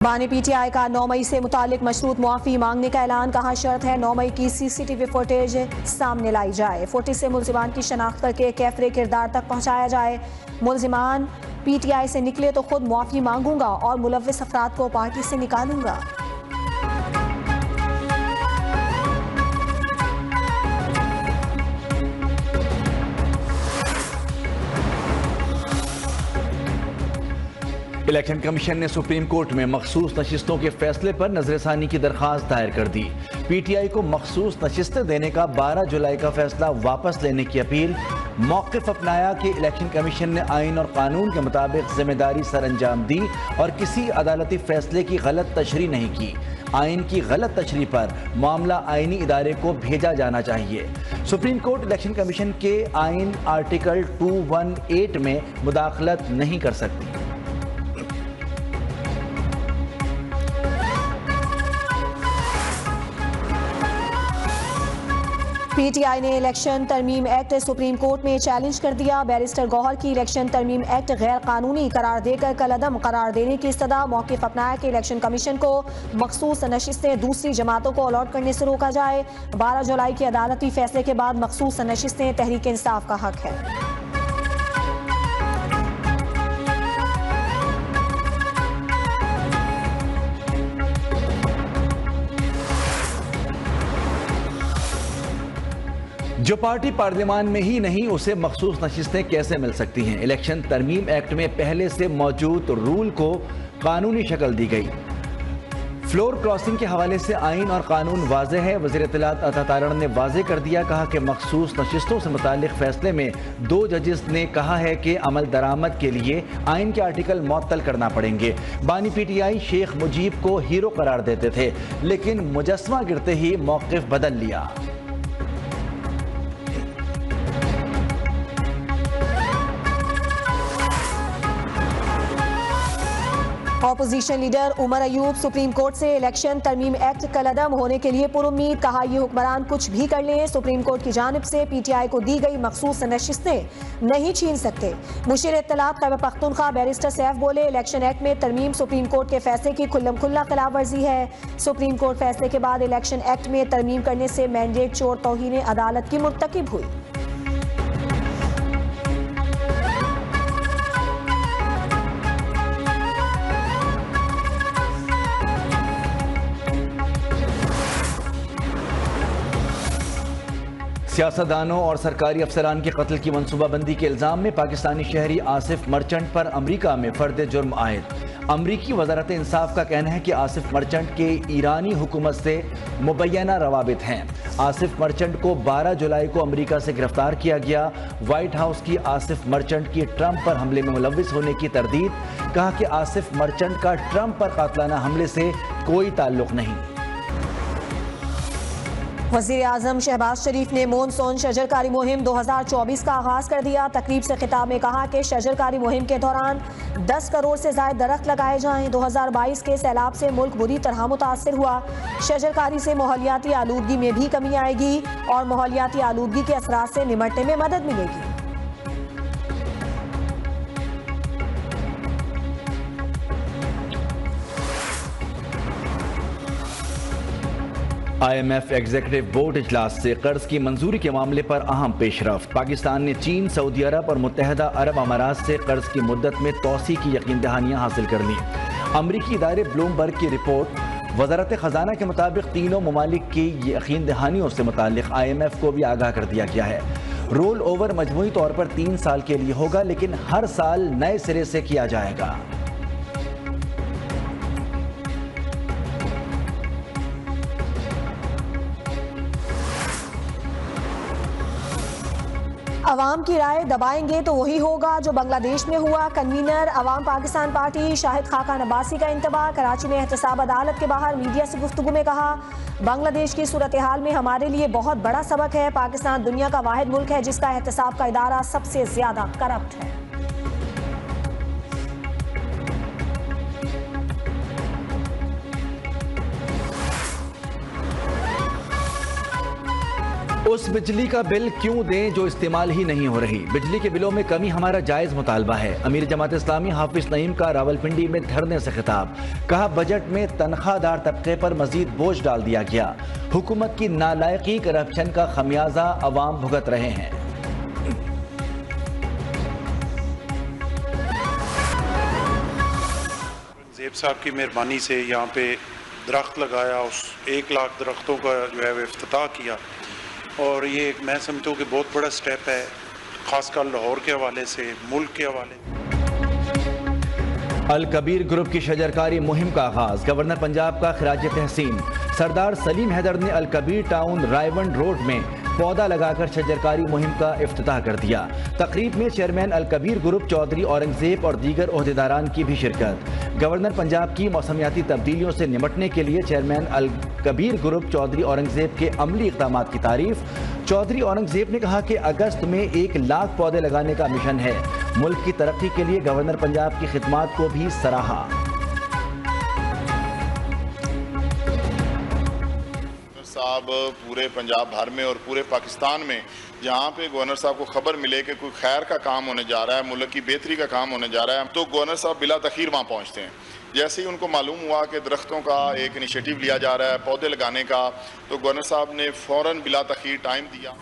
बानी पीटीआई का 9 मई से मुतालिक मशरूत मुआफ़ी मांगने का ऐलान। कहा शर्त है 9 मई की सीसीटीवी फुटेज सामने लाई जाए। फुटेज से मुल्जिमान की शनाख्त करके कैफरे किरदार तक पहुँचाया जाए। मुल्जिमान पीटीआई से निकले तो खुद मुआफ़ी मांगूंगा और मुलव्विस अफराद को पार्टी से निकालूंगा। इलेक्शन कमीशन ने सुप्रीम कोर्ट में मखसूस नशिस्तों के फैसले पर नजरसानी की दरखास्त दायर कर दी। पीटीआई को मखसूस नशिस्तें देने का 12 जुलाई का फैसला वापस लेने की अपील। मौक़िफ़ अपनाया कि इलेक्शन कमीशन ने आइन और कानून के मुताबिक जिम्मेदारी सर अंजाम दी और किसी अदालती फैसले की गलत तशरीह नहीं की। आइन की गलत तशरीह पर मामला आइनी इदारे को भेजा जाना चाहिए। सुप्रीम कोर्ट इलेक्शन कमीशन के आइन आर्टिकल 218 में मुदाखलत नहीं कर सकती। पीटीआई ने इलेक्शन तरमीम एक्ट सुप्रीम कोर्ट में चैलेंज कर दिया। बैरिस्टर गौहर की इलेक्शन तरमीम एक्ट गैर कानूनी करार देकर कलअदम करार देने की इस्तदा। मौक़िफ़ अपनाया कि इलेक्शन कमीशन को मखसूस नशिस्तें दूसरी जमातों को अलॉट करने से रोका जाए। 12 जुलाई के अदालती फैसले के बाद मखसूस नशिस्तें तहरीक इंसाफ का हक है। जो पार्टी पार्लियामान में ही नहीं उसे मखसूस नशिस्तें कैसे मिल सकती हैं? इलेक्शन तरमीम एक्ट में पहले से मौजूद रूल को कानूनी शक्ल दी गई। फ्लोर क्रॉसिंग के हवाले से आइन और कानून वाज़ेह है। वज़ीर इत्तलात अता तारण ने वाज़ेह कर दिया। कहा कि मखसूस नशिस्तों से मुताल्लिक़ फैसले में 2 जजेस ने कहा है कि अमल दरामद के लिए आइन के आर्टिकल मुअत्तल करना पड़ेंगे। बानी पीटीआई शेख मुजीब को हीरो करार देते थे, लेकिन मुजस्समा गिरते ही मौक़िफ़ बदल लिया। Opposition leader Omar Ayub Supreme Court से इलेक्शन तरमीम एक्ट कलअदम होने के लिए पुरुम्मीद। कहा ये हुक्मरान कुछ भी कर लें, सुप्रीम कोर्ट की जानिब से पीटीआई को दी गई मखसूस नशिस्तें नहीं छीन सकते। मुशीर इत्तलात खैबर पख्तूनख्वा बैरिस्टर सैफ बोले इलेक्शन एक्ट में तरमीम सुप्रीम कोर्ट के फैसले की खुल्लम खुल्ला खिलाफ वर्जी है। सुप्रीम कोर्ट फैसले के बाद इलेक्शन एक्ट में तरमीम करने से मैंडेट चोर तौहीन अदालत की मुर्तकिब हुई। सियासतदानों और सरकारी अफसरान के कत्ल की मनसूबाबंदी के इल्ज़ाम में पाकिस्तानी शहरी आसिफ मर्चेंट पर अमरीका में फर्द जुर्म आयद। अमरीकी वजारत इंसाफ का कहना है कि आसिफ मर्चेंट के ईरानी हुकूमत से मुबैना रवाबित हैं। आसिफ मर्चेंट को 12 जुलाई को अमरीका से गिरफ्तार किया गया। व्हाइट हाउस की आसिफ मर्चेंट की ट्रंप पर हमले में मुलव्विस होने की तरदीद। कहा कि आसिफ मर्चेंट का ट्रंप पर कातलाना हमले से कोई ताल्लुक नहीं। वज़ीर आज़म शहबाज शरीफ ने मॉनसून शजरकारी मुहिम 2024 का आगाज कर दिया। तकरीब से खिताब में कहा कि शजरकारी मुहिम के दौरान 10 करोड़ से ज़ायद दरख्त लगाए जाएं। 2022 के सैलाब से मुल्क बुरी तरह मुतासर हुआ। शजरकारी से माहौलियाती आलूदगी में भी कमी आएगी और माहौलियाती आलूदगी के असरात से निमटने में मदद मिलेगी। IMF एग्जीक्यूटिव बोर्ड इजलास से कर्ज की मंजूरी के मामले पर अहम पेशरफ्त। पाकिस्तान ने चीन, सऊदी अरब और मुत्तहदा अरब अमारात से कर्ज की मुद्दत में तोसी की यकीन दहानियाँ हासिल कर ली। अमरीकी इदारे ब्लूमबर्ग की रिपोर्ट। वजारत खजाना के मुताबिक तीनों ममालिक की यकीन दहानियों से मुतालिक IMF को भी आगाह कर दिया गया है। रोल ओवर मजमूई तौर पर 3 साल के लिए होगा, लेकिन हर साल नए सिरे से किया जाएगा। अवाम की राय दबाएंगे तो वही होगा जो बांग्लादेश में हुआ। कन्वीनर अवाम पाकिस्तान पार्टी शाहिद खाकान अब्बासी का इंतबाह। कराची में एहतसाब अदालत के बाहर मीडिया से गुफ्तगू में कहा बांग्लादेश की सूरत हाल में हमारे लिए बहुत बड़ा सबक है। पाकिस्तान दुनिया का वाहिद मुल्क है जिसका एहतसाब का इदारा सबसे ज्यादा करप्ट है। उस बिजली का बिल क्यों दें जो इस्तेमाल ही नहीं हो रही। बिजली के बिलों में कमी हमारा जायज मुतालबा है। अमीर जमात इस्लामी हाफिज नईम का रावलपिंडी में धरने से खिताब। कहा बजट में तनख्वाहदार तबके पर मजीद बोझ डाल दिया गया। हुकूमत की नालायकी करप्शन का खमियाजा अवाम भुगत रहे हैं। ज़ेब साहब की मेहरबानी से यहाँ पे दरख्त लगाया, उस 1 लाख दरख्तों का जो है वो इफ्तिताह किया और ये मैं समझता हूँ कि बहुत बड़ा स्टेप है, ख़ासकर लाहौर के हवाले से, मुल्क के हवाले। अल कबीर ग्रुप की शजरकारी मुहिम का आगाज। गवर्नर पंजाब का खिराज तहसीन। सरदार सलीम हैदर ने अल कबीर टाउन रायवंड रोड में पौधा लगाकर शजरकारी मुहिम का इफ्तिताह कर दिया। तकरीब में चेयरमैन अल कबीर ग्रुप चौधरी औरंगजेब और दीगर ओहदेदारान की भी शिरकत। गवर्नर पंजाब की मौसमियाती तब्दीलियों से निपटने के लिए चेयरमैन अल कबीर ग्रुप चौधरी औरंगजेब के अमली इक़दामात की तारीफ। चौधरी औरंगजेब ने कहा कि अगस्त में 1 लाख पौधे लगाने का मिशन है। मुल्क की तरक्की के लिए गवर्नर पंजाब की खिदमात को भी सराहा। साहब पूरे पंजाब भर में और पूरे पाकिस्तान में जहाँ पे गवर्नर साहब को खबर मिले कि कोई खैर का काम होने जा रहा है, मुल्क की बेहतरी का काम होने जा रहा है, तो गवर्नर साहब बिला तखीर वहाँ पहुँचते हैं। जैसे ही उनको मालूम हुआ कि दरख्तों का एक इनिशिएटिव लिया जा रहा है पौधे लगाने का, तो गवर्नर साहब ने फ़ौरन बिला तखीर टाइम दिया।